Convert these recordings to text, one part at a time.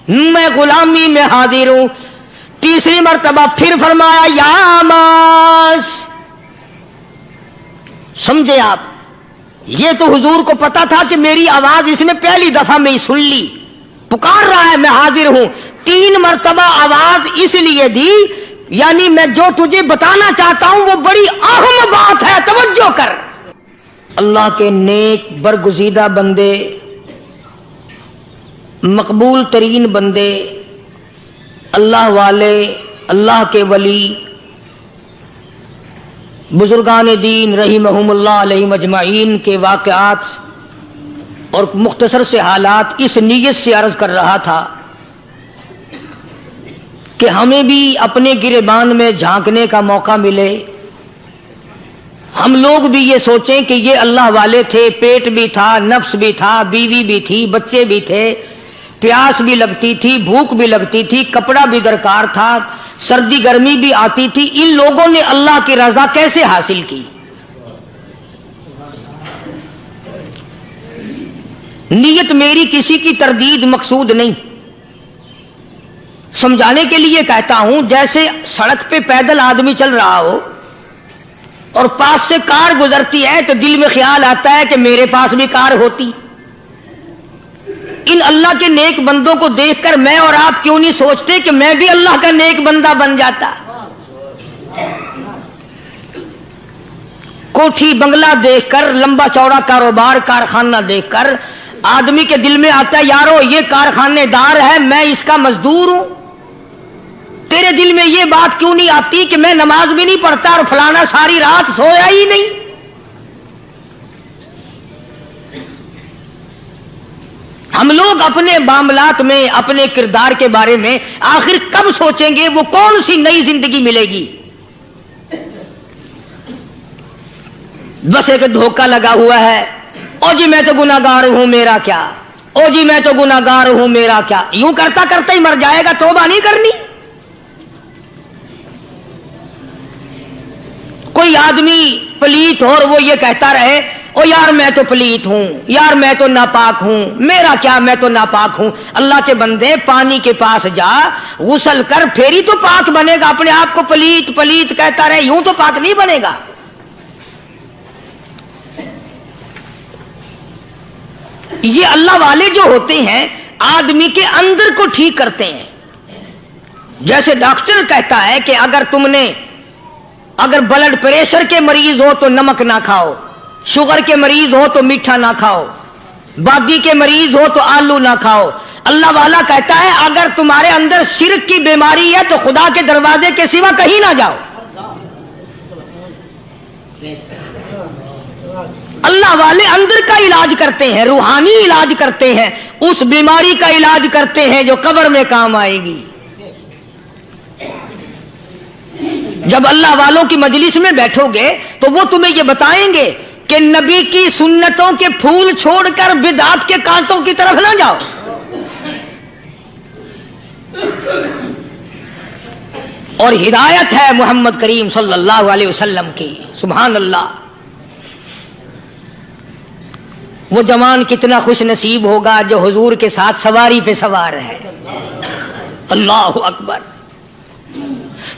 میں غلامی میں حاضر ہوں. تیسری مرتبہ پھر فرمایا یا ماس. سمجھے آپ؟ یہ تو حضور کو پتا تھا کہ میری آواز اس نے پہلی دفعہ میں ہی سن لی, پکار رہا ہے, میں حاضر ہوں. 3 مرتبہ آواز اس لیے دی, یعنی میں جو تجھے بتانا چاہتا ہوں وہ بڑی اہم بات ہے, توجہ کر. اللہ کے نیک برگزیدہ بندے, مقبول ترین بندے, اللہ والے, اللہ کے ولی, بزرگان دین رحمہم اللہ علیہ مجمعین کے واقعات اور مختصر سے حالات اس نیت سے عرض کر رہا تھا کہ ہمیں بھی اپنے گریبان میں جھانکنے کا موقع ملے. ہم لوگ بھی یہ سوچیں کہ یہ اللہ والے تھے, پیٹ بھی تھا, نفس بھی تھا, بیوی بھی تھی, بچے بھی تھے, پیاس بھی لگتی تھی, بھوک بھی لگتی تھی, کپڑا بھی درکار تھا, سردی گرمی بھی آتی تھی. ان لوگوں نے اللہ کی رضا کیسے حاصل کی؟ نیت میری کسی کی تردید مقصود نہیں, سمجھانے کے لیے کہتا ہوں. جیسے سڑک پہ پیدل آدمی چل رہا ہو اور پاس سے کار گزرتی ہے تو دل میں خیال آتا ہے کہ میرے پاس بھی کار ہوتی. ان اللہ کے نیک بندوں کو دیکھ کر میں اور آپ کیوں نہیں سوچتے کہ میں بھی اللہ کا نیک بندہ بن جاتا؟ کوٹھی بنگلہ دیکھ کر, لمبا چوڑا کاروبار کارخانہ دیکھ کر آدمی کے دل میں آتا ہے یارو یہ کارخانے دار ہے, میں اس کا مزدور ہوں. تیرے دل میں یہ بات کیوں نہیں آتی کہ میں نماز بھی نہیں پڑھتا اور فلانا ساری رات سویا ہی نہیں؟ ہم لوگ اپنے معاملات میں, اپنے کردار کے بارے میں آخر کب سوچیں گے وہ کون سی نئی زندگی ملے گی؟ بس ایک دھوکہ لگا ہوا ہے, او جی میں تو گناہگار ہوں میرا کیا, او جی میں تو گناہگار ہوں میرا کیا. یوں کرتا کرتا ہی مر جائے گا, توبہ نہیں کرنی. کوئی آدمی پلیت ہو اور وہ یہ کہتا رہے او یار میں تو پلیت ہوں, یار میں تو ناپاک ہوں, میرا کیا میں تو ناپاک ہوں. اللہ کے بندے پانی کے پاس جا, غسل کر, پھر ہی تو پاک بنے گا. اپنے آپ کو پلیت پلیت کہتا رہے, یوں تو پاک نہیں بنے گا. یہ اللہ والے جو ہوتے ہیں آدمی کے اندر کو ٹھیک کرتے ہیں. جیسے ڈاکٹر کہتا ہے کہ اگر بلڈ پریشر کے مریض ہو تو نمک نہ کھاؤ, شوگر کے مریض ہو تو میٹھا نہ کھاؤ, بادی کے مریض ہو تو آلو نہ کھاؤ. اللہ والا کہتا ہے اگر تمہارے اندر شرک کی بیماری ہے تو خدا کے دروازے کے سوا کہیں نہ جاؤ. اللہ والے اندر کا علاج کرتے ہیں, روحانی علاج کرتے ہیں, اس بیماری کا علاج کرتے ہیں جو قبر میں کام آئے گی. جب اللہ والوں کی مجلس میں بیٹھو گے تو وہ تمہیں یہ بتائیں گے کہ نبی کی سنتوں کے پھول چھوڑ کر بدعت کے کانٹوں کی طرف نہ جاؤ. اور ہدایت ہے محمد کریم صلی اللہ علیہ وسلم کی. سبحان اللہ. وہ جوان کتنا خوش نصیب ہوگا جو حضور کے ساتھ سواری پہ سوار ہے. اللہ اکبر.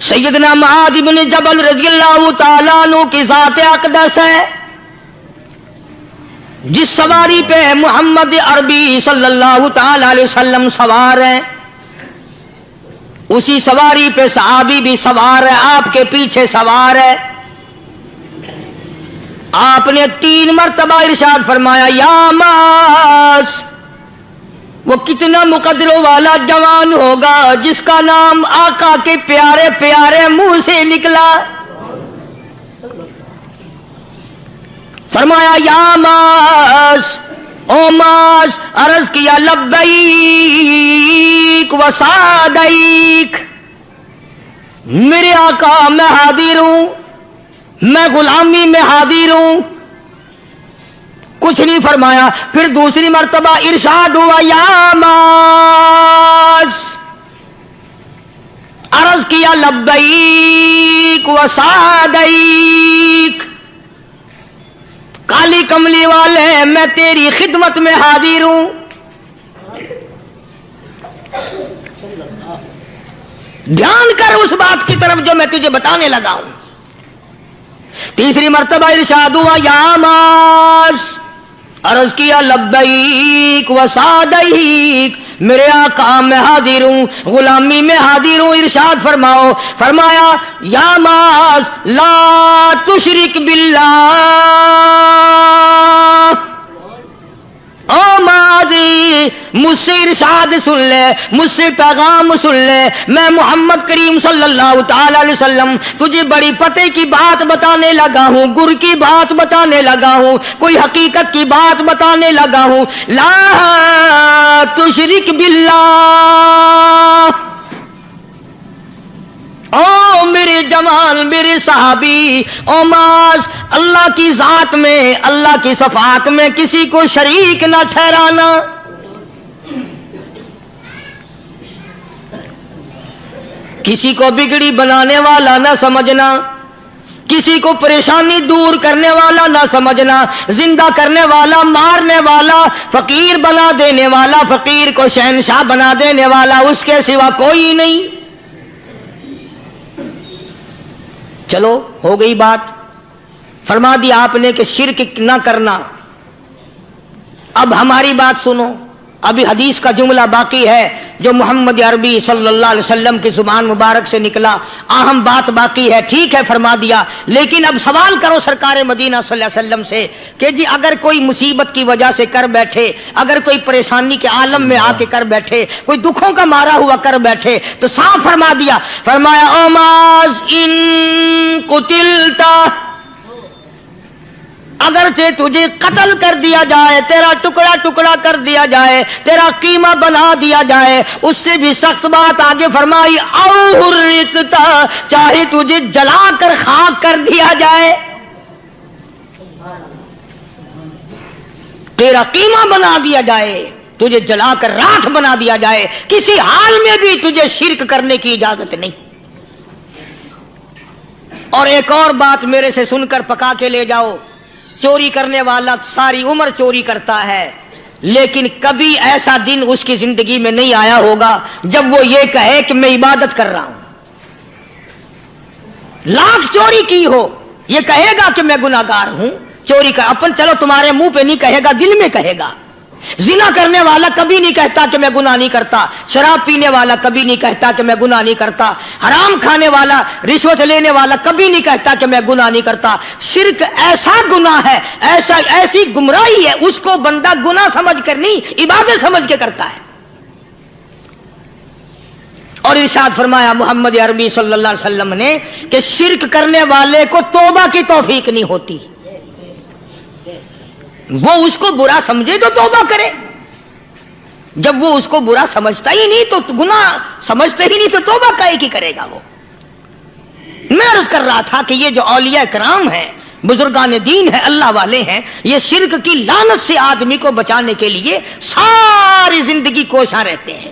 سیدنا معاذ بن جبل رضی اللہ تعالیٰ عنہ کی ذات اقدس ہے, جس سواری پہ محمد عربی صلی اللہ تعالی علیہ وسلم سوار ہیں, اسی سواری پہ صحابی بھی سوار ہے, آپ کے پیچھے سوار ہے. آپ نے 3 مرتبہ ارشاد فرمایا یا معاذ. وہ کتنا مقدروں والا جوان ہوگا جس کا نام آقا کے پیارے پیارے منہ سے نکلا. فرمایا یا معاذ, او معاذ. عرض کیا لبیک و سعدیک. میرے آقا میں حاضر ہوں, میں غلامی میں حاضر ہوں. کچھ نہیں فرمایا. پھر دوسری مرتبہ ارشاد ہوا یا معاذ. عرض کیا لبیک و سعدیک. کالی کملی والے میں تیری خدمت میں حاضر ہوں. ध्यान कर उस बात की तरफ जो मैं तुझे बताने लगा हूं। तीसरी मर्तबा इरशाद हुआ, या मास, अर्ज किया लब्बैक व सादैक, मेरे आका मैं हाजिर हूं, गुलामी में हाजिर हूं। इरशाद फरमाओ, फरमाया या मास ला तुशरिक बिल्लाह। ओ माजी, मुझसे इरशाद सुन ले, मुझसे पैगाम सुन ले, मैं मोहम्मद करीम सल्लल्लाहु ताला अलैहि वसल्लम तुझे बड़ी पते की बात बताने लगा हूं, गुर की बात बताने लगा हूं, कोई हकीकत की बात बताने लगा हूं। ला तुशरिक बिल्लाह। ओ मेरे जमाल, मेरे सहाबी, ओ मास, अल्लाह की जात में, अल्लाह की सफात में किसी को शरीक ना ठहराना। किसी को बिगड़ी बनाने वाला ना समझना, किसी को परेशानी दूर करने वाला ना समझना, जिंदा करने वाला, मारने वाला, फकीर बना देने वाला, फकीर को शहंशाह बना देने वाला, उसके सिवा कोई नहीं। चलो हो गई बात, फरमा दिया आपने कि शिरक ना करना। अब हमारी बात सुनो, अभी हदीस का जुमला बाकी है जो मोहम्मद अरबी सल्लल्लाहु अलैहि वसल्लम की जुबान मुबारक से निकला, अहम बात बाकी है। ठीक है, फरमा दिया, लेकिन अब सवाल करो सरकार मदीना सल्लल्लाहु अलैहि वसल्लम से कि जी अगर कोई मुसीबत की वजह से कर बैठे, अगर कोई परेशानी के आलम में आके कर बैठे, कोई दुखों का मारा हुआ कर बैठे, तो साफ फरमा दिया, फरमाया ओ माज इन कुतिलता, अगरचे तुझे कत्ल कर दिया जाए, तेरा टुकड़ा टुकड़ा कर दिया जाए, तेरा कीमा बना दिया जाए, उससे भी सख्त बात आगे फरमाई, औ हुर्रिकता, चाहे तुझे जलाकर खाक कर दिया जाए, तेरा कीमा बना दिया जाए, तुझे जलाकर राख बना दिया जाए, किसी हाल में भी तुझे शिरक करने की इजाजत नहीं। और एक और बात मेरे से सुनकर पका के ले जाओ, चोरी करने वाला सारी उम्र चोरी करता है, लेकिन कभी ऐसा दिन उसकी जिंदगी में नहीं आया होगा जब वो ये कहे कि मैं इबादत कर रहा हूं। लाख चोरी की हो, ये कहेगा कि मैं गुनाहगार हूं, चोरी कर, अपन चलो तुम्हारे मुंह पे नहीं कहेगा, दिल में कहेगा। जिना करने वाला कभी नहीं कहता कि मैं गुनाह नहीं करता, शराब पीने वाला कभी नहीं कहता कि मैं गुनाह नहीं करता, हराम खाने वाला, रिश्वत लेने वाला कभी नहीं कहता कि मैं गुनाह नहीं करता। शिर्क ऐसा गुनाह है, ऐसी गुमराही है, उसको बंदा गुनाह समझ कर नहीं, इबादत समझ के करता है। और इरशाद फरमाया मोहम्मद अरबी सल्लल्लाहु अलैहि वसल्लम ने कि शिर्क करने वाले को तौबा की तौफीक नहीं होती। वो उसको बुरा समझे तो तौबा करे, जब वो उसको बुरा समझता ही नहीं तो गुनाह समझते ही नहीं तो तौबा काहे की करेगा वो। मैं अर्ज कर रहा था कि ये जो औलिया कराम है, बुजुर्गान दीन है, अल्लाह वाले हैं, ये शिर्क की लानत से आदमी को बचाने के लिए सारी जिंदगी कोशा रहते हैं।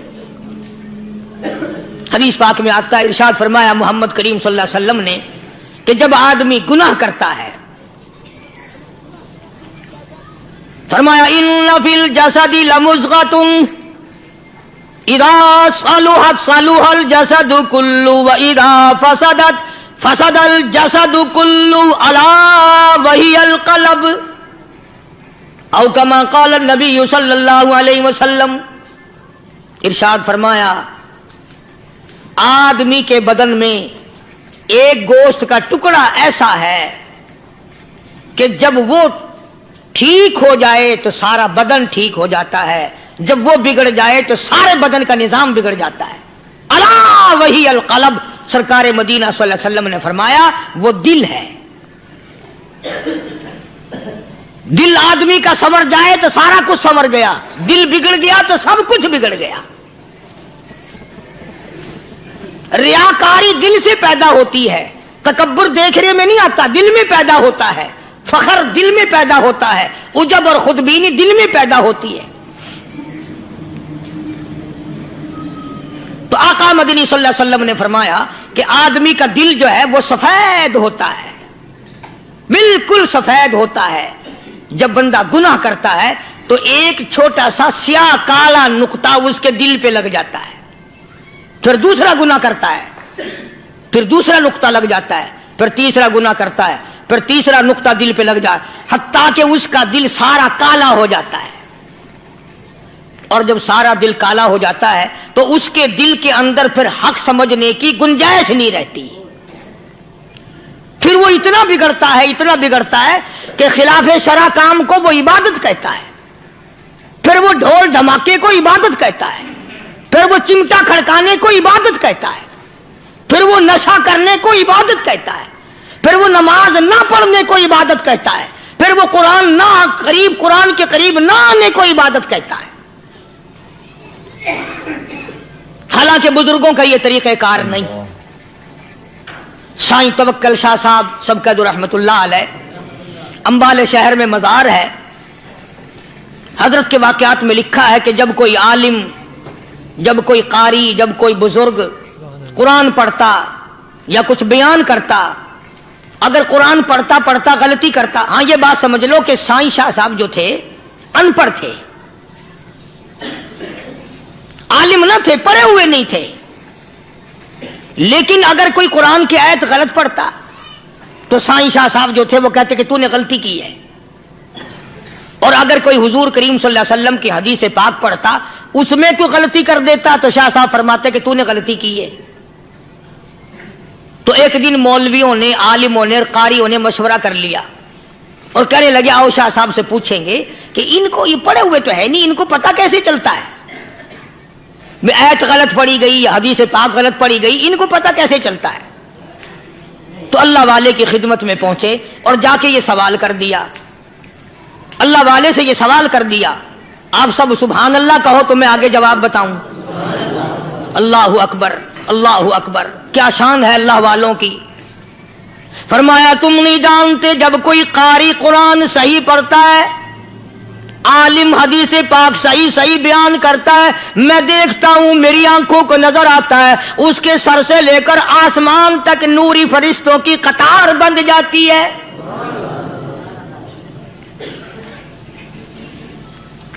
हदीस पाक में आता है, इरशाद फरमाया मोहम्मद करीम सल्लल्लाहु अलैहि वसल्लम ने कि जब आदमी गुनाह करता है, फरमाया इन्ना फिल जसदी लमुज़ग़तुन इदा सलुहत सलुहल जसदु कुल्लु व इदा फसदत फसदल जसदु कुल्लु अला वहियल क़ल्ब औ कमा क़ाल नबी सल्लल्लाहु अलैहि वसल्लम। इरशाद फरमाया आदमी के बदन में एक गोश्त का टुकड़ा ऐसा है कि जब वो ठीक हो जाए तो सारा बदन ठीक हो जाता है, जब वो बिगड़ जाए तो सारे बदन का निजाम बिगड़ जाता है। अला वही अल क़ल्ब, सरकार मदीना सल्लल्लाहु अलैहि वसल्लम ने फरमाया वो दिल है। दिल आदमी का संवर जाए तो सारा कुछ संवर गया, दिल बिगड़ गया तो सब कुछ बिगड़ गया। रियाकारी दिल से पैदा होती है, तकब्बुर देखने में नहीं आता, दिल में पैदा होता है, फखर दिल में पैदा होता है, उजब और खुदबीनी दिल में पैदा होती है। तो आका मदनी सल्लल्लाहु अलैहि वसल्लम ने फरमाया कि आदमी का दिल जो है वो सफेद होता है, बिल्कुल सफेद होता है। जब बंदा गुनाह करता है تو ایک چھوٹا سا سیاہ کالا نقطہ اس کے دل پہ لگ جاتا ہے، پھر دوسرا گناہ کرتا ہے، پھر دوسرا نقطہ لگ جاتا ہے، پھر تیسرا گناہ کرتا ہے، پھر تیسرا نقطہ دل پہ لگ جائے، حتیٰ کہ اس کا دل سارا کالا ہو جاتا ہے۔ اور جب سارا دل کالا ہو جاتا ہے تو اس کے دل کے اندر پھر حق سمجھنے کی گنجائش نہیں رہتی، پھر وہ اتنا بگڑتا ہے کہ خلاف شرع کام کو وہ عبادت کہتا ہے، پھر وہ ڈھول دھماکے کو عبادت کہتا ہے، پھر وہ چمٹا کھڑکانے کو عبادت کہتا ہے، پھر وہ نشہ کرنے کو عبادت کہتا ہے، پھر وہ نماز نہ پڑھنے کو عبادت کہتا ہے، پھر وہ قرآن کے قریب نہ آنے کو عبادت کہتا ہے۔ حالانکہ بزرگوں کا یہ طریقہ کار نہیں۔ سائیں توکل شاہ صاحب سبکت رحمت اللہ علیہ، امبالے شہر میں مزار ہے، حضرت کے واقعات میں لکھا ہے کہ جب کوئی عالم، جب کوئی قاری، جب کوئی بزرگ قرآن پڑھتا یا کچھ بیان کرتا، اگر قرآن پڑھتا غلطی کرتا، ہاں یہ بات سمجھ لو کہ سائیں شاہ صاحب جو تھے ان پڑھ تھے، عالم نہ تھے، پڑھے ہوئے نہیں تھے، لیکن اگر کوئی قرآن کی آیت غلط پڑھتا تو سائیں شاہ صاحب جو تھے وہ کہتے کہ تو نے غلطی کی ہے، اور اگر کوئی حضور کریم صلی اللہ علیہ وسلم کی حدیث پاک پڑھتا اس میں کوئی غلطی کر دیتا تو شاہ صاحب فرماتے کہ تو نے غلطی کی ہے۔ تو ایک دن مولویوں نے، عالموں نے، قاریوں نے مشورہ کر لیا اور کہنے لگے آؤ شاہ صاحب سے پوچھیں گے کہ ان کو، یہ پڑھے ہوئے تو ہے نہیں، ان کو پتہ کیسے چلتا ہے، آیت غلط پڑھی گئی یا حدیث پاک غلط پڑھی گئی، ان کو پتہ کیسے چلتا ہے؟ تو اللہ والے کی خدمت میں پہنچے اور جا کے یہ سوال کر دیا، اللہ والے سے یہ سوال کر دیا۔ آپ سب سبحان اللہ کہو تو میں آگے جواب بتاؤں۔ اللہ اکبر، اللہ اکبر، کیا شان ہے اللہ والوں کی۔ فرمایا تم نہیں جانتے جب کوئی قاری قرآن صحیح پڑھتا ہے، عالم حدیث پاک صحیح بیان کرتا ہے، میں دیکھتا ہوں، میری آنکھوں کو نظر آتا ہے، اس کے سر سے لے کر آسمان تک نوری فرشتوں کی قطار بند جاتی ہے،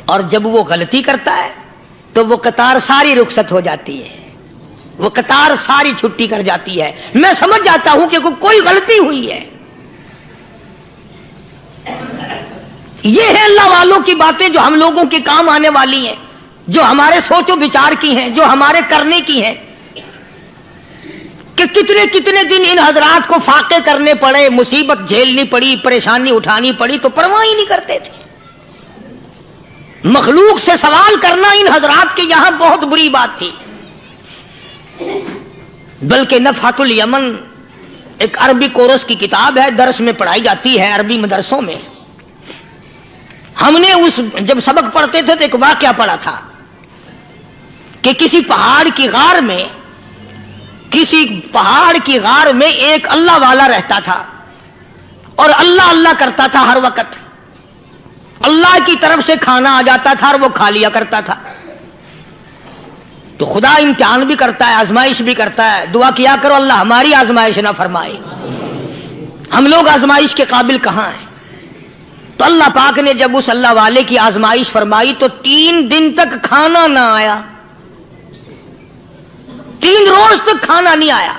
اور جب وہ غلطی کرتا ہے تو وہ قطار ساری رخصت ہو جاتی ہے، وہ قطار ساری چھٹی کر جاتی ہے، میں سمجھ جاتا ہوں کہ کوئی غلطی ہوئی ہے۔ یہ ہے اللہ والوں کی باتیں جو ہم لوگوں کے کام آنے والی ہیں، جو ہمارے سوچ و بچار کی ہیں، جو ہمارے کرنے کی ہیں، کہ کتنے کتنے دن ان حضرات کو فاقے کرنے پڑے، مصیبت جھیلنی پڑی، پریشانی اٹھانی پڑی، تو پرواہ ہی نہیں کرتے تھے۔ مخلوق سے سوال کرنا ان حضرات کے یہاں بہت بری بات تھی۔ بلکہ نفحۃ الیمن ایک عربی کورس کی کتاب ہے، درس میں پڑھائی جاتی ہے عربی مدرسوں میں۔ ہم نے جب سبق پڑھتے تھے تو ایک واقعہ پڑھا تھا کہ کسی پہاڑ کی غار میں ایک اللہ والا رہتا تھا اور اللہ اللہ کرتا تھا، ہر وقت اللہ کی طرف سے کھانا آ جاتا تھا اور وہ کھا لیا کرتا تھا۔ تو خدا امتحان بھی کرتا ہے، آزمائش بھی کرتا ہے، دعا کیا کرو اللہ ہماری آزمائش نہ فرمائے، ہم لوگ آزمائش کے قابل کہاں ہیں۔ تو اللہ پاک نے جب اس اللہ والے کی آزمائش فرمائی تو 3 دن تک کھانا نہ آیا، 3 روز تک کھانا نہیں آیا۔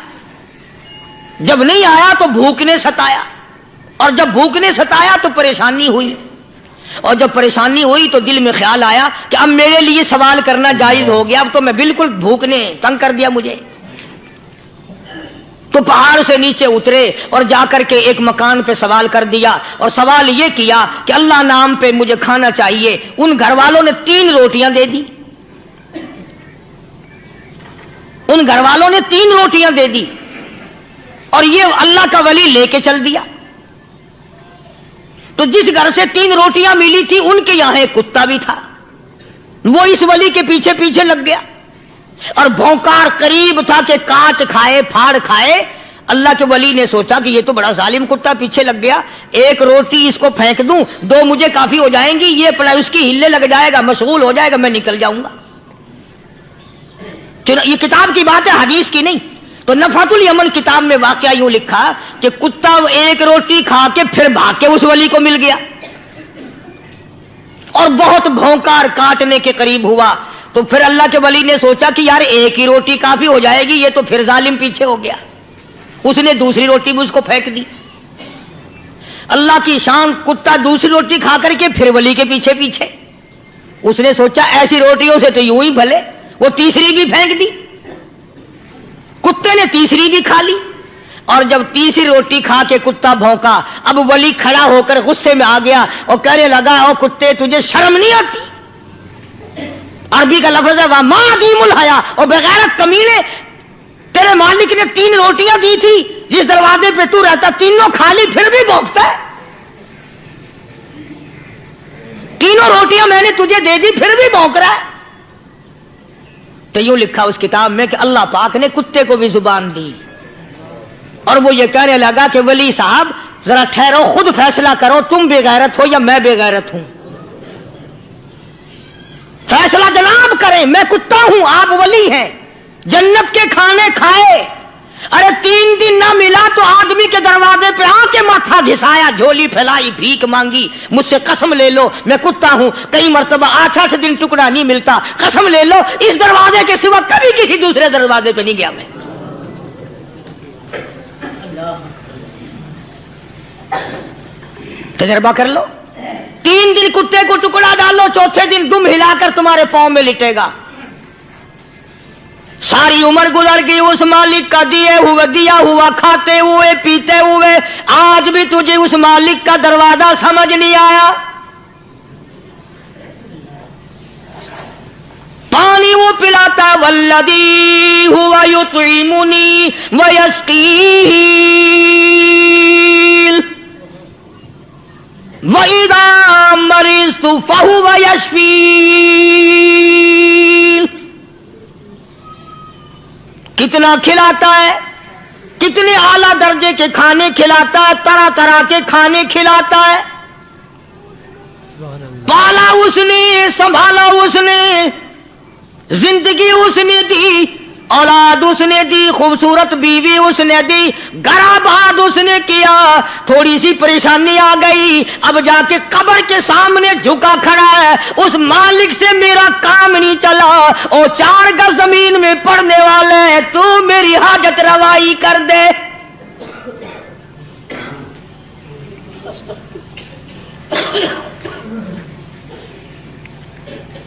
جب نہیں آیا تو بھوک نے ستایا، اور جب بھوک نے ستایا تو پریشانی ہوئی، اور جب پریشانی ہوئی تو دل میں خیال آیا کہ اب میرے لیے سوال کرنا جائز ہو گیا، اب تو میں بالکل بھوک نے تنگ کر دیا مجھے۔ تو پہاڑ سے نیچے اترے اور جا کر کے ایک مکان پہ سوال کر دیا، اور سوال یہ کیا کہ اللہ نام پہ مجھے کھانا چاہیے۔ ان گھر والوں نے 3 روٹیاں دے دی، ان گھر والوں نے 3 روٹیاں دے دی، اور یہ اللہ کا ولی لے کے چل دیا۔ تو جس گھر سے 3 روٹیاں ملی تھی ان کے یہاں ایک کتا بھی تھا، وہ اس ولی کے پیچھے پیچھے لگ گیا اور بھونکار قریب تھا کہ کاٹ کھائے، پھاڑ کھائے۔ اللہ کے ولی نے سوچا کہ یہ تو بڑا ظالم کتا پیچھے لگ گیا، 1 روٹی اس کو پھینک دوں، 2 مجھے کافی ہو جائیں گی، یہ پڑا اس کی ہلے لگ جائے گا، مشغول ہو جائے گا، میں نکل جاؤں گا۔ یہ کتاب کی بات ہے، حدیث کی نہیں۔ تو نفحۃ الیمن کتاب میں واقعہ یوں لکھا کہ کتا 1 روٹی کھا کے پھر بھاگ کے اس ولی کو مل گیا، اور بہت بھونکا اور کاٹنے کے قریب ہوا تو پھر اللہ کے ولی نے سوچا کہ یار ایک ہی روٹی کافی ہو جائے گی، یہ تو پھر ظالم پیچھے ہو گیا، اس نے دوسری روٹی بھی اس کو پھینک دی۔ اللہ کی شان، کتا دوسری روٹی کھا کر کے پھر ولی کے پیچھے پیچھے، اس نے سوچا ایسی روٹیوں سے تو یوں ہی بھلے، وہ تیسری بھی پھینک دی، کتے نے تیسری بھی کھا لی، اور جب تیسری روٹی کھا کے کتا بھونکا، اب ولی کھڑا ہو کر غصے میں آ گیا اور کہنے لگا او کتے تجھے شرم نہیں آتی؟ عربی کا لفظ ہے وَمَا عَدِيمُ الْحَيَا، اور بغیرت کمینے، تیرے مالک نے 3 روٹیاں دی تھی، جس دروازے پہ تو رہتا تینوں کھا لی پھر بھی بھونکتا ہے، تینوں روٹیاں میں نے تجھے دے دی پھر بھی بھونک رہا ہے۔ تو یوں لکھا اس کتاب میں کہ اللہ پاک نے کتے کو بھی زبان دی، اور وہ یہ کہنے لگا کہ ولی صاحب ذرا ٹھہرو، خود فیصلہ کرو، تم بے غیرت ہو یا میں بے غیرت ہوں، فیصلہ جناب کریں، میں کتا ہوں آپ ولی ہیں، جنت کے کھانے کھائے، ارے 3 دن نہ ملا تو آدمی کے دروازے پہ آ کے ماتھا گھسایا، جھولی پھیلائی، بھیک مانگی، مجھ سے قسم لے لو میں کتا ہوں، کئی مرتبہ 8 دن ٹکڑا نہیں ملتا، قسم لے لو اس دروازے کے سوا کبھی کسی دوسرے دروازے پہ نہیں گیا میں۔ تجربہ کر لو، 3 دن کتے کو ٹکڑا ڈالو، چوتھے دن دم ہلا کر تمہارے پاؤں میں لٹے گا۔ ساری عمر گزر گئی اس مالک کا دیا ہوا کھاتے ہوئے پیتے ہوئے، آج بھی تجھے اس مالک کا دروازہ سمجھ نہیں آیا۔ پانی وہ پلاتا والذی ہوا یطعمنی ویسقین وَإِذَا مَرِضْتُ فَهُوَ يَشْفِينِ، کتنا کھلاتا ہے، کتنے اعلیٰ درجے کے کھانے کھلاتا ہے، طرح طرح کے کھانے کھلاتا ہے، پالا اس نے، سنبھالا اس نے، زندگی اس نے دی، اولاد اس نے دی، خوبصورت بیوی اس نے دی، گھر آباد اس نے کیا، تھوڑی سی پریشانی آ گئی، اب جا کے قبر کے سامنے جھکا کھڑا ہے، اس مالک سے میرا کام نہیں چلا، او 4 گز زمین میں پڑنے والے، تو میری حاجت روائی کر دے۔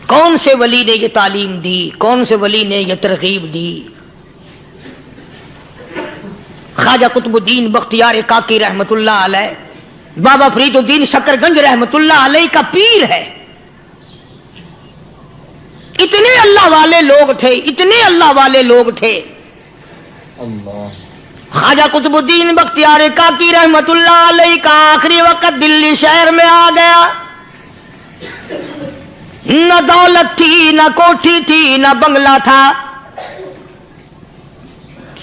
کون سے ولی نے یہ تعلیم دی، کون سے ولی نے یہ ترغیب دی؟ خواجہ قطب الدین بختیار کاکی رحمت اللہ علیہ، بابا فرید الدین شکر گنج رحمت اللہ علیہ کا پیر ہے۔ اتنے اللہ والے لوگ تھے، اتنے اللہ والے لوگ تھے۔ خواجہ قطب الدین بختیار کاکی رحمت اللہ علیہ کا آخری وقت دلی شہر میں آ گیا، نہ دولت تھی، نہ کوٹھی تھی، نہ بنگلہ تھا،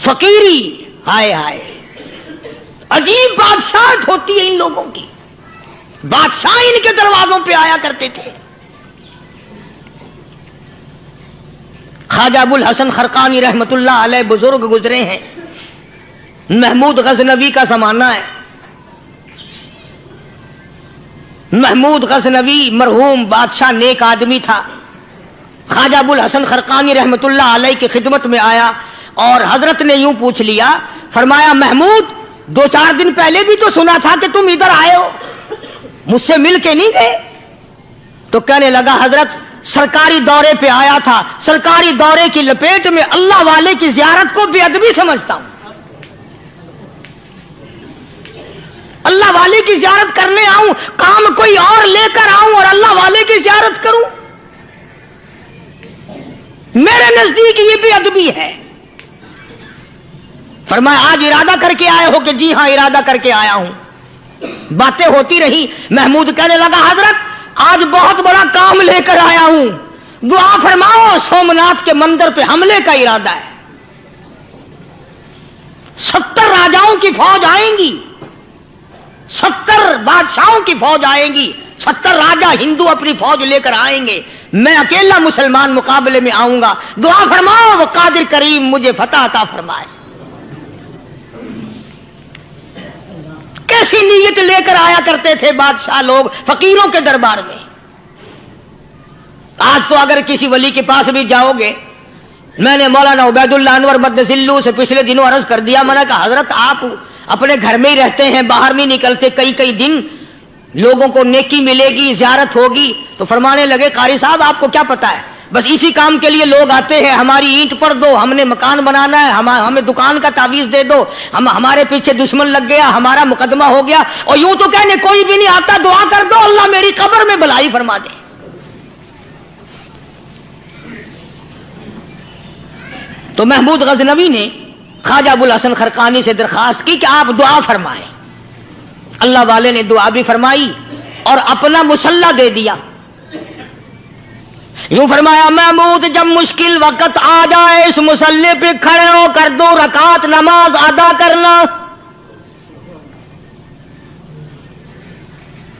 فقیری، ہائے ہائے، عجیب بادشاہت ہوتی ہے ان لوگوں کی، بادشاہ ان کے دروازوں پہ آیا کرتے تھے۔ خواجہ ابو الحسن خرقانی رحمت اللہ علیہ بزرگ گزرے ہیں، محمود غزنوی کا زمانہ ہے، محمود غزنوی مرحوم بادشاہ نیک آدمی تھا، خواجہ ابو الحسن خرقانی رحمت اللہ علیہ کی خدمت میں آیا اور حضرت نے یوں پوچھ لیا، فرمایا محمود 2-4 دن پہلے بھی تو سنا تھا کہ تم ادھر آئے ہو، مجھ سے مل کے نہیں گئے؟ تو کہنے لگا حضرت سرکاری دورے پہ آیا تھا، سرکاری دورے کی لپیٹ میں اللہ والے کی زیارت کو بے ادبی سمجھتا ہوں، اللہ والے کی زیارت کرنے آؤں، کام کوئی اور لے کر آؤں اور اللہ والے کی زیارت کروں؟ میرے نزدیک یہ بے ادبی ہے۔ فرمایا آج ارادہ کر کے آئے ہو؟ کہ جی ہاں ارادہ کر کے آیا ہوں۔ باتیں ہوتی رہی، محمود کہنے لگا حضرت آج بہت بڑا کام لے کر آیا ہوں، دعا فرماؤ، سومناتھ کے مندر پہ حملے کا ارادہ ہے، 70 راجاؤں کی فوج آئیں گی، 70 بادشاہوں کی فوج آئیں گی، 70 راجا ہندو اپنی فوج لے کر آئیں گے، میں اکیلا مسلمان مقابلے میں آؤں گا، دعا فرماؤ وہ قادر کریم مجھے فتح عطا فرمائے۔ کیسی نیت لے کر آیا کرتے تھے بادشاہ لوگ فقیروں کے دربار میں، आज तो अगर किसी वली के पास भी जाओगे, मैंने मौलाना उबैदुल्लाह अनवर मद्दसिल्लू से पिछले दिनों अर्ज कर दिया, मैंने कहा हजरत आप अपने घर में ही रहते हैं, बाहर नहीं निकलते, कई कई दिन लोगों को नेकी मिलेगी, ज़ियारत होगी। तो फरमाने लगे कारी साहब आपको क्या पता है, बस इसी काम के लिए लोग आते हैं, हमारी ईंट पर दो, हमने मकान बनाना है, हमें दुकान का तावीज दे दो, हमारे पीछे दुश्मन लग गया, हमारा मुकदमा हो गया, और यूं तो कहने कोई भी नहीं आता, दुआ कर दो अल्लाह मेरी कब्र में भलाई फरमा दे। तो महमूद गजनवी ने ख्वाजा अबुल हसन खरकानी से दरखास्त की कि आप दुआ फरमाएं। अल्लाह वाले ने दुआ भी फरमाई और अपना मुसल्ला दे दिया। यूं फरमाया, महमूद जब मुश्किल वक्त आ जाए इस मुसल्ले पे खड़े होकर 2 रकात नमाज अदा करना।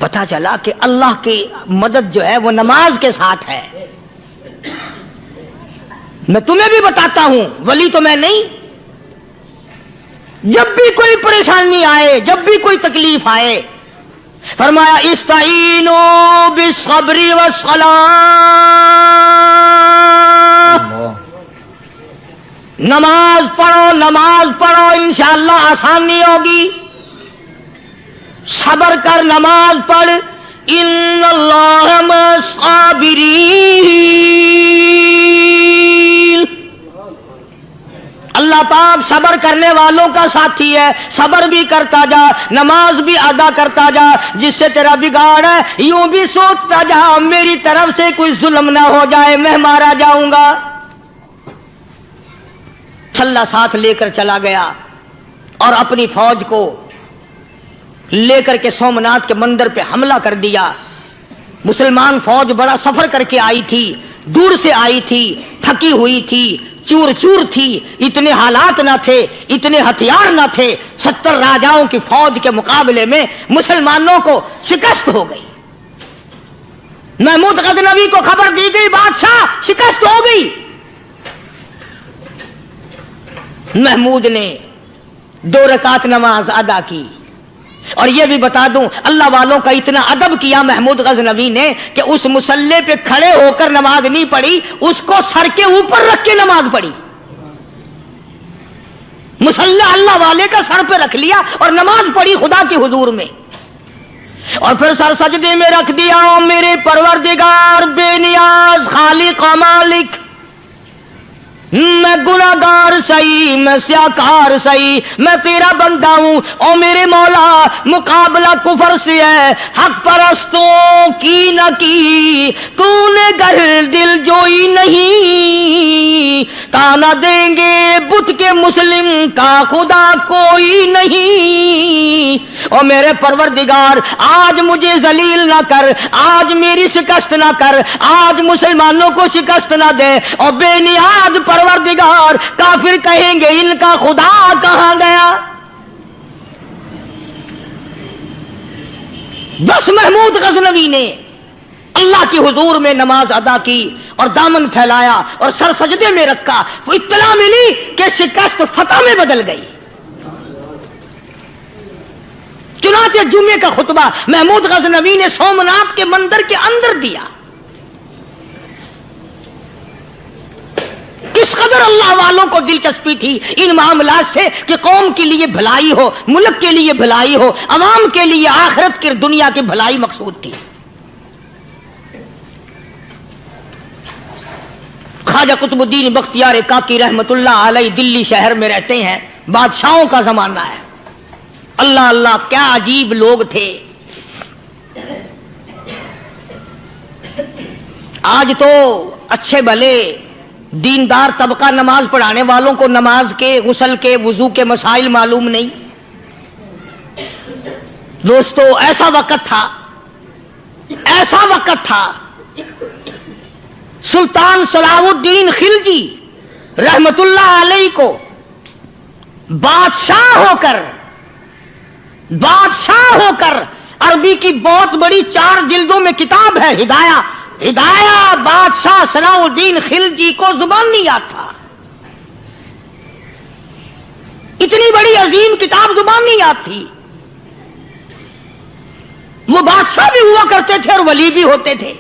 पता चला कि अल्लाह की मदद जो है वो नमाज के साथ है। मैं तुम्हें भी बताता हूं, वली तो मैं नहीं, जब भी कोई परेशानी आए, जब भी कोई तकलीफ आए, फरमाया इस्ताईनो बिस्सब्री वस्सलाह, नमाज पढ़ो इंशाअल्लाह आसानी होगी। सब्र कर, नमाज पढ़, इन्नल्लाह मस्साबिरीन, अल्लाह पाक सब्र करने वालों का साथी है। सब्र भी करता जा, नमाज भी अदा करता जा, जिससे तेरा बिगाड़ है यूं भी सोचता जा मेरी तरफ से कोई जुल्म ना हो जाए, मैं मारा जाऊंगा। छल्ला साथ लेकर चला गया और अपनी फौज को लेकर के सोमनाथ के मंदिर पे हमला कर दिया। मुसलमान फौज बड़ा सफर करके आई थी, दूर से आई थी, थकी हुई थी, चूर चूर थी, इतने हालात ना थे, इतने हथियार ना थे। 70 राजाओं की फौज के मुकाबले में मुसलमानों को शिकस्त हो गई। महमूद गजनवी को खबर दी गई, बादशाह शिकस्त हो गई। महमूद ने 2 रकात नमाज अदा की। और यह भी बता दूं, अल्लाह वालों का इतना अदब किया महमूद गजनवी ने कि उस मुसल्ले पे खड़े होकर नमाज नहीं पढ़ी, उसको सर के ऊपर रख के नमाज पढ़ी। मुसल्ला अल्लाह वाले का सर पे रख लिया और नमाज पढ़ी खुदा के हुजूर में, और फिर सर सजदे में रख दिया। ओ मेरे परवरदिगार बेनियाज खालिक व मालिक, मैं गुनाहगार सही, मैं स्याकार सही, मैं तेरा बंदा हूं। ओ मेरे मौला, मुकाबला कुफर से है, हक परस्तों की न की तूने घर दिल जोई नहीं, ताना देंगे बुत के मुस्लिम का खुदा कोई नहीं। ओ मेरे परवरदिगार, आज मुझे जलील ना कर, आज मेरी शिकस्त ना कर, आज मुसलमानों को शिकस्त ना दे। और बेनियाज परवरदिगार, काफिर कहेंगे इनका खुदा कहां गया। बस महमूद गजनवी ने अल्लाह के हुजूर में नमाज अदा की और दामन फैलाया और सर सजदे में रखा, तो इत्तला मिली कि शिकस्त फतह में बदल गई। चुनाचे जुमे का खुतबा महमूद गजनवी ने सोमनाथ के मंदिर के अंदर दिया। किस कदर अल्लाह वालों को दिलचस्पी थी इन मामलात से कि कौम के लिए भलाई हो, मुल्क के लिए भलाई हो, अवाम के लिए आखिरत की दुनिया की भलाई मकसूद थी। ख्वाजा कुतुबुद्दीन बख्तियार काकी रहमतुल्लाह अलैह दिल्ली शहर में रहते हैं। बादशाहों का जमाना है। अल्लाह अल्लाह, क्या अजीब लोग थे। आज तो अच्छे भले दीनदार तबका नमाज पढ़ाने वालों को नमाज के, गुस्ल के, वुजू के मसाइल मालूम नहीं। दोस्तों, ऐसा वक्त था सुल्तान सलाहुद्दीन खिलजी रहमतुल्लाह अलैह को बादशाह होकर अरबी की बहुत बड़ी 4 जिल्दों में किताब है हिदाया बादशाह सलाहुद्दीन खिलजी को जुबान नहीं आता। इतनी बड़ी अजीम किताब जुबान नहीं आती। वो बादशाह भी हुआ करते थे और वली भी होते थे।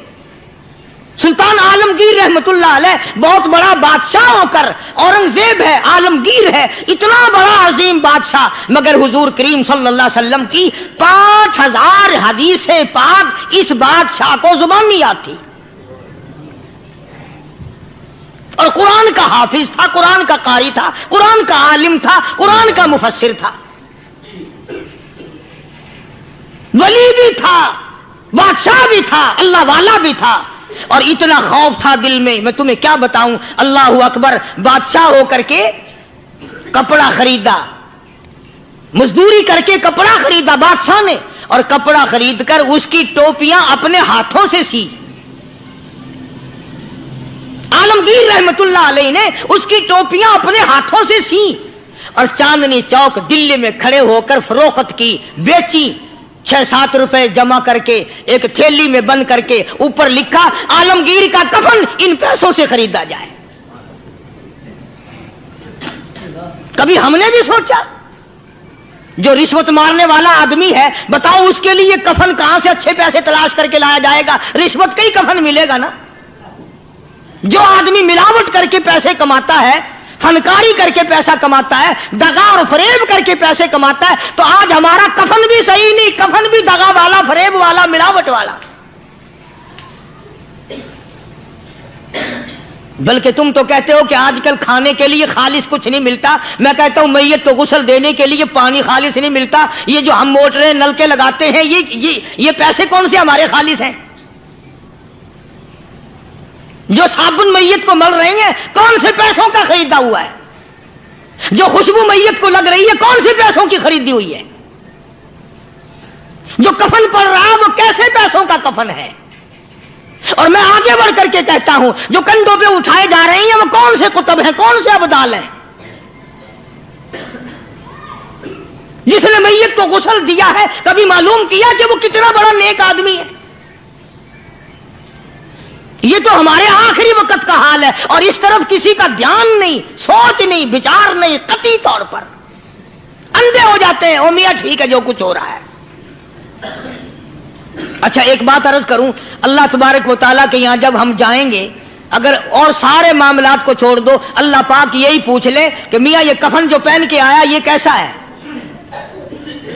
سلطان عالمگیر रहमतुल्लाह अलैह बहुत बड़ा बादशाह होकर, औरंगजेब है, आलमगीर है, इतना बड़ा अजीम बादशाह, मगर हुजूर करीम सल्लल्लाहु अलैहि वसल्लम की 5000 हदीसें पाक इस बादशाह को जुबान नहीं आती, और कुरान का हाफिज था, कुरान का कारी था, कुरान का आलिम था, कुरान का मुफस्सिर था, वली भी था, बादशाह भी था, अल्लाह वाला भी था, और इतना खौफ था दिल में, मैं तुम्हें क्या बताऊं। अल्लाह अकबर, बादशाह होकर के कपड़ा खरीदा, मजदूरी करके कपड़ा खरीदा बादशाह ने, और कपड़ा खरीद कर उसकी टोपियां अपने हाथों से सी। आलमगीर रहमतुल्लाह अलैह ने उसकी टोपियां अपने हाथों से सी, और चांदनी चौक दिल्ली में खड़े होकर फरोख्त की, बेची। 6-7 रुपए जमा करके एक थैली में बंद करके ऊपर लिखा आलमगीर का कफन इन पैसों से खरीदा जाए। कभी हमने भी सोचा, जो रिश्वत मारने वाला आदमी है, बताओ उसके लिए कफन कहां से अच्छे पैसे तलाश करके लाया जाएगा? रिश्वत का ही कफन मिलेगा ना। जो आदमी मिलावट करके पैसे कमाता है, फनकारी करके पैसा कमाता है, दगा और फरेब करके पैसे कमाता है, तो आज हमारा कफन भी सही नहीं, कफन भी दगा वाला, फरेब वाला, मिलावट वाला। बल्कि तुम तो कहते हो कि आजकल खाने के लिए खालिस कुछ नहीं मिलता, मैं कहता हूं मैयत को गुस्ल देने के लिए पानी खालिस नहीं मिलता। ये जो हम मोटरें नलके लगाते हैं, ये पैसे कौन से हमारे खालिस हैं? जो साबुन मैयत को मल रही है, कौन से पैसों का खरीदा हुआ है? जो खुशबू मैयत को लग रही है, कौन से पैसों की खरीदी हुई है? जो कफन पड़ रहा है, वो कैसे पैसों का कफन है? और मैं आगे बढ़ करके कहता हूं, जो कंधों पे उठाए जा रहे हैं, वो कौन से कुतुब हैं, कौन से अबदाल हैं? जिसने मैयत को गुस्ल दिया है, कभी मालूम किया कि वो कितना बड़ा नेक आदमी है? ये तो हमारे आखिरी वक्त का हाल है, और इस तरफ किसी का ध्यान नहीं, सोच नहीं, विचार नहीं, कतई तौर पर अंधे हो जाते हैं। ओ मियां ठीक है जो कुछ हो रहा है। अच्छा, एक बात अर्ज करूं, अल्लाह तबारक व तआला के यहां जब हम जाएंगे, अगर और सारे मामलात को छोड़ दो, अल्लाह पाक यही पूछ ले कि मियां ये कफन जो पहन के आया ये कैसा है?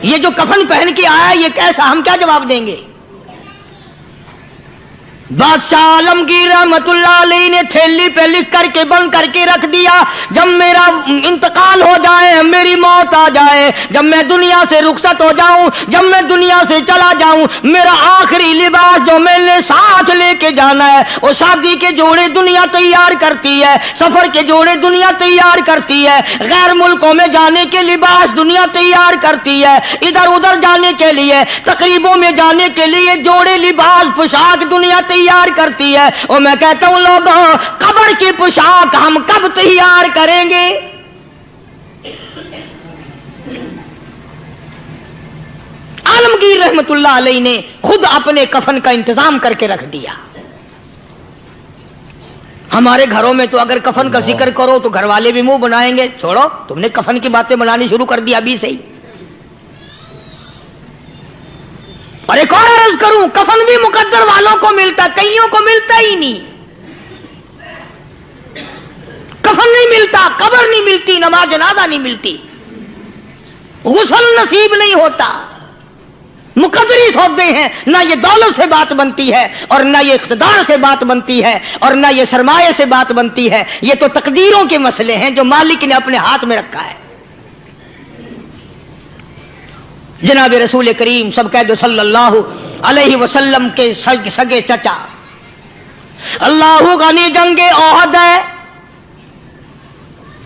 ये जो कफन पहन के आया ये कैसा? हम क्या जवाब देंगे? बादशाह आलमगीर रहमतुल्लाह अलैह ने थैली पे लिख करके बंद करके रख दिया, जब मेरा इंतकाल हो जाए, मेरी मौत आ जाए, जब मैं दुनिया से रुखसत हो जाऊं, जब मैं दुनिया से चला जाऊं, मेरा आखिरी लिबास जो मैंने साथ लेके जाना है, वो शादी के जोड़े दुनिया तैयार करती है, सफर के जोड़े दुनिया तैयार करती है, गैर मुल्कों में जाने के लिबास दुनिया तैयार करती है, इधर उधर जाने के लिए, तकरीबों में जाने के लिए जोड़े लिबास पोशाक दुनिया तैयार करती है। और मैं कहता हूं लोगों, कब्र की पोशाक हम कब तैयार करेंगे? आलमगीर रहमतुल्लाह अलैह ने खुद अपने कफन का इंतजाम करके रख दिया। हमारे घरों में तो अगर कफन का जिक्र करो तो घर वाले भी मुंह बनाएंगे, छोड़ो तुमने कफन की बातें बनानी शुरू कर दी अभी से ही। और एक और अर्ज करूं, कफन भी मुकद्दर वालों को मिलता, कईयों को मिलता ही नहीं। कफन नहीं मिलता, कब्र नहीं मिलती, नमाज जनाजा नहीं मिलती, गुस्ल नसीब नहीं होता। मुकद्दरी सौदे हैं, ना ये दौलत से बात बनती है, और ना ये इख्तिदार से बात बनती है, और ना ये सरमाए से बात बनती है। ये तो तकदीरों के मसले हैं जो मालिक ने अपने हाथ में रखा है। जनाब रसूल करीम सब कह दो सल्लल्लाहु अलैहि वसल्लम के सगे चचा अल्लाहु गनी जंगे ओहद है,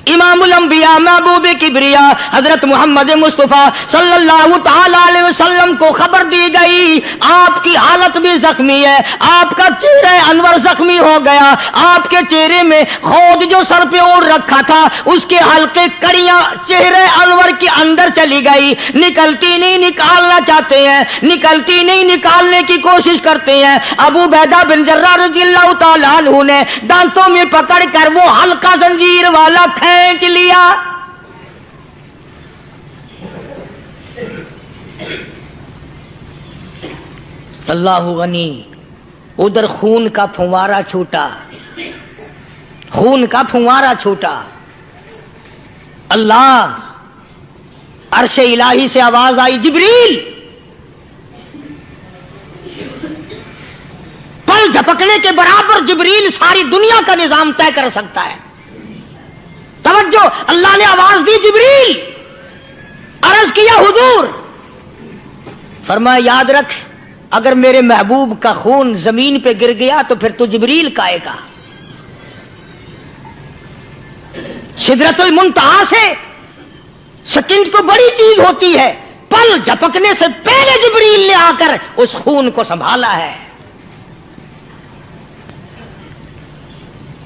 इमामुल अंबिया महबूब किबरिया हजरत मोहम्मद मुस्तफा सल्लल्लाहु ताला अलैहि वसल्लम को खबर दी गई, आपकी हालत भी जख्मी है, आपका चेहरा अनवर जख्मी हो गया, आपके चेहरे में खोद जो सर पे ओढ़ रखा था उसके हल्के कड़ियां चेहरे अनवर के अंदर चली गई, निकलती नहीं, निकालना चाहते हैं, निकलती नहीं, निकालने की कोशिश करते हैं। अबू बैदा बिन जर्राह रज़ियल्लाहु ताला अन्हु ने दांतों में पकड़ कर वो हल्का जंजीर वाला खींच लिया। अल्लाहु गनी उधर खून का फुवारा छूटा, खून का फुवारा छूटा। अल्लाह, अर्श इलाही से आवाज आई, जिब्रील। पल झपकने के बराबर जिब्रील सारी दुनिया का निजाम तय कर सकता है। तवज्जो, अल्लाह ने आवाज दी, जिब्रील। अर्ज किया, हुजूर। फरमाया, याद रख, अगर मेरे महबूब का खून जमीन पे गिर गया तो फिर तू जिब्रील का आएगा। सिदरतुल मुंतहा से सेकंड तो बड़ी चीज होती है, पल झपकने से पहले जिब्रील ने आकर उस खून को संभाला है।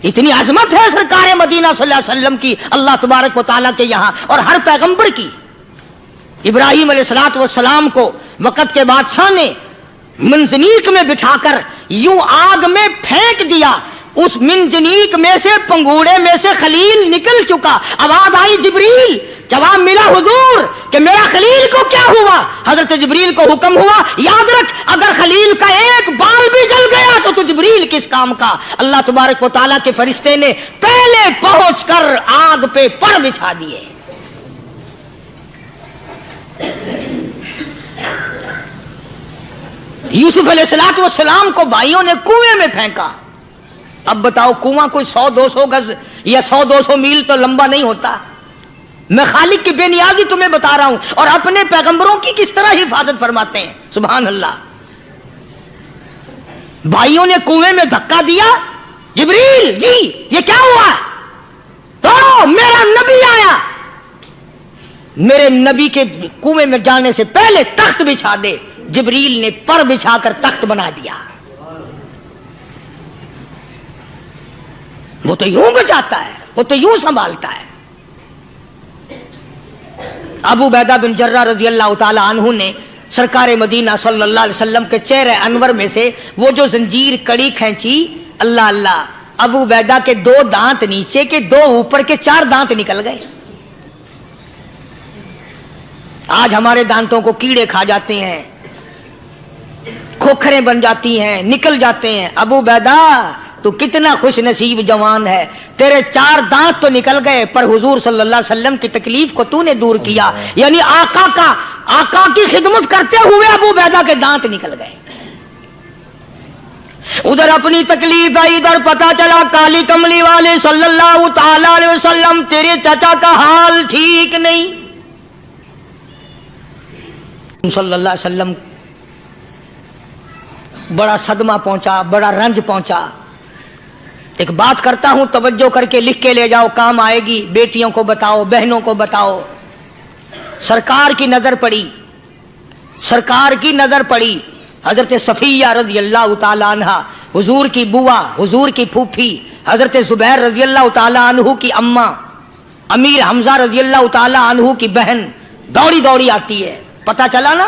इतनी अजमत है सरकार मदीना सल्लल्लाहु अलैहि वसल्लम की अल्लाह तबारक व तआला के यहां और हर पैगंबर की। इब्राहिम अलैहिस्सलातु वस्सलाम को वक़्त के बादशाह ने मंजनीक में बिठाकर यूं आग में फेंक दिया, उस मंजनीक में से, पंगूड़े में से खलील निकल चुका। आवाज आई, जिब्रील। जवाब मिला, हुजूर, कि मेरा खलील को क्या हुआ? हजरत जिब्रील को हुक्म हुआ, याद रख, अगर खलील का एक बाल भी जल गया तो तू जिब्रील किस काम का? अल्लाह तबारक व तआला के फरिश्ते ने पहले पहुंचकर आग पे पर बिछा दिए। यूसुफ अलैहिस्सलातु वस्सलाम को भाइयों ने कुएं में फेंका। अब बताओ, कुआं कोई 100-200 गज या 100-200 मील तो लंबा नहीं होता। मैं खालिक की बेनियाजी तुम्हें बता रहा हूं और अपने पैगंबरों की किस तरह हिफाजत फरमाते हैं। सुभान अल्लाह। भाइयों ने कुएं में धक्का दिया, जिब्रील जी ये क्या हुआ? तो मेरा नबी आया। मेरे नबी के कुएं में जाने से पहले तख्त बिछा दे। जिब्रील ने पर बिछाकर तख्त बना दिया। वो तो यूं बचाता है, वो तो यूं संभालता है। अबू बैदा बिन जर्रा रजी अल्लाह ताला अन्हु ने सरकार मदीना सल्लल्लाहु अलैहि वसल्लम के चेहरे अनवर में से वो जो जंजीर कड़ी खींची, अल्लाह अल्लाह, अबू बैदा के 2 दांत नीचे के, 2 ऊपर के, 4 दांत निकल गए। आज हमारे दांतों को कीड़े खा जाते हैं, खोखरें बन जाती हैं, निकल जाते हैं। अबू बैदा, तू कितना खुश नसीब जवान है, तेरे 4 दांत तो निकल गए पर हुजूर सल्लल्लाहु अलैहि वसल्लम की तकलीफ को तूने दूर किया। यानी आका की खिदमत करते हुए अबू बैदा के दांत निकल गए। उधर अपनी तकलीफ है, इधर पता चला काली कमली वाले सल्लल्लाहु ताला अलैहि वसल्लम तेरे चाचा का हाल ठीक नहीं। सल्लल्लाहु अलैहि वसल्लम बड़ा सदमा पहुंचा, बड़ा रंज पहुंचा। एक बात करता हूं, तवज्जो करके लिख के ले जाओ, काम आएगी। बेटियों को बताओ, बहनों को बताओ। सरकार की नजर पड़ी, सरकार की नजर पड़ी। हजरत सफिया रजी अल्लाह ताला अन्हा, हुजूर की बुआ, हुजूर की फूफी, हजरत जुबैर रजी अल्लाह ताला अन्हु की अम्मा, अमीर हमजा रजी अल्लाह ताला अन्हु की बहन दौड़ी दौड़ी आती है। पता चला ना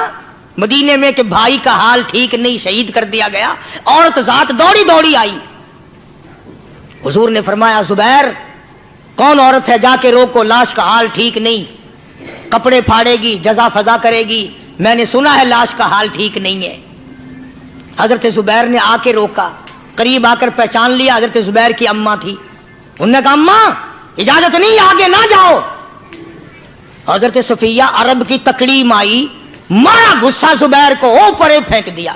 मदीने में कि भाई का हाल ठीक नहीं, शहीद कर दिया गया। औरत जात दौड़ी दौड़ी आई। हुजूर ने फरमाया, जुबैर कौन औरत है, जाके रोको, लाश का हाल ठीक नहीं, कपड़े फाड़ेगी, जजा फजा करेगी। मैंने सुना है लाश का हाल ठीक नहीं है। हजरत जुबैर ने आके रोका, करीब आकर पहचान लिया, हजरत जुबैर की अम्मा थी। उन्होंने कहा, अम्मा इजाजत नहीं, आगे ना जाओ। हजरत सफिया अरब की तकड़ी माई, मारा गुस्सा जुबैर को, ओ परे फेंक दिया।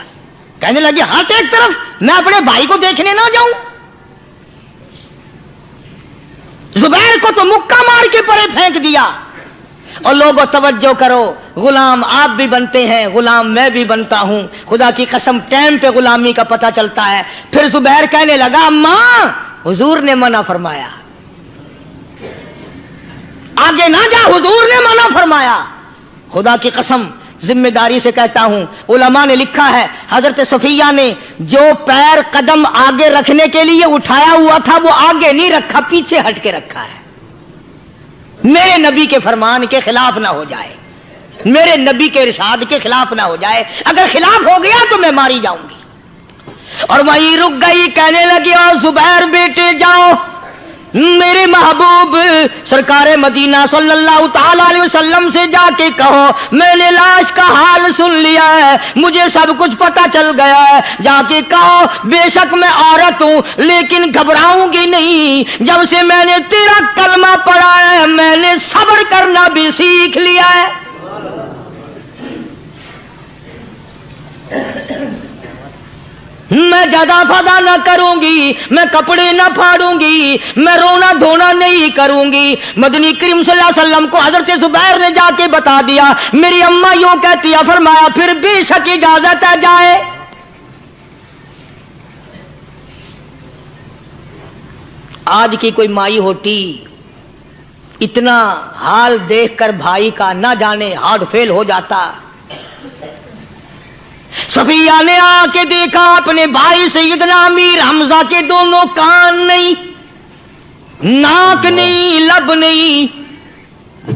कहने लगी, हाथ एक तरफ, मैं अपने भाई को देखने ना जाऊं। जुबैर को तो मुक्का मार के परे फेंक दिया। और लोगों तवज्जो करो, गुलाम आप भी बनते हैं, गुलाम मैं भी बनता हूं। खुदा की कसम टाइम पे गुलामी का पता चलता है। फिर जुबैर कहने लगा, अम्मा हुजूर ने मना फरमाया, आगे ना जा, हुजूर ने मना फरमाया। खुदा की कसम जिम्मेदारी से कहता हूं, उलमा ने लिखा है, हजरत सफिया ने जो पैर कदम आगे रखने के लिए उठाया हुआ था वो आगे नहीं रखा, पीछे हट के रखा है। मेरे नबी के फरमान के खिलाफ ना हो जाए, मेरे नबी के इरशाद के खिलाफ ना हो जाए। अगर खिलाफ हो गया तो मैं मारी जाऊंगी। और वहीं रुक गई, कहने लगी, और जुबैर बेटे जाओ, मेरे महबूब ایوب سرکار مدینہ صلی اللہ تعالی علیہ وسلم سے جا کے کہو میں نے لاش کا حال سن لیا ہے, مجھے سب کچھ پتا چل گیا ہے. جا کے کہو بے شک میں عورت ہوں لیکن گھبراؤں گی نہیں, جب سے میں نے تیرا کلمہ پڑھا ہے میں نے صبر کرنا بھی سیکھ لیا ہے. میں زیادہ فدا نہ کروں گی, میں کپڑے نہ پھاڑوں گی, میں رونا دھونا نہیں کروں گی. مدنی کریم صلی اللہ علیہ وسلم کو حضرت زبیر نے جا کے بتا دیا میری اماں یوں کہتی ہے, فرمایا پھر بے شک اجازت ہے جائے. آج کی کوئی مائی ہوتی اتنا حال دیکھ کر بھائی کا نہ جانے ہارٹ فیل ہو جاتا. صفیہ نے آ کے دیکھا اپنے بھائی سیدنا امیر حمزہ کے دونوں کان نہیں, ناک نہیں, لب نہیں,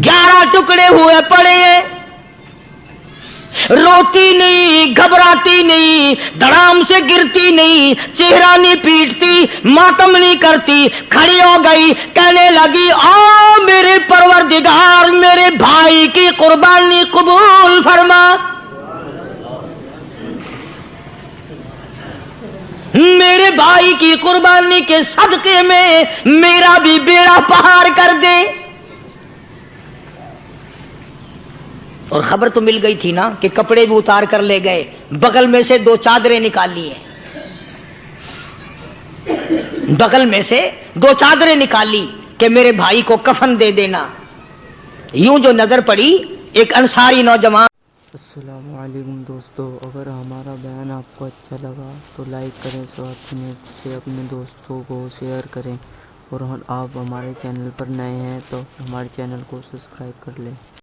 11 ٹکڑے ہوئے پڑے ہیں. روتی نہیں, گھبراتی نہیں, دھڑام سے گرتی نہیں, چہرہ نہیں پیٹتی, ماتم نہیں کرتی, کھڑی ہو گئی کہنے لگی آ میرے پروردگار میرے بھائی کی قربانی قبول فرما, میرے بھائی کی قربانی کے صدقے میں میرا بھی بیڑا پار کر دے. اور خبر تو مل گئی تھی نا کہ کپڑے بھی اتار کر لے گئے, بغل میں سے 2 چادریں نکالی ہیں, بغل میں سے 2 چادریں نکالی کہ میرے بھائی کو کفن دے دینا. یوں جو نظر پڑی ایک انصاری نوجوان. السلام علیکم دوستو, اگر ہمارا بیان آپ کو اچھا لگا تو لائک کریں, ساتھ میں سے اپنے دوستوں کو شیئر کریں, اور آپ ہمارے چینل پر نئے ہیں تو ہمارے چینل کو سبسکرائب کر لیں.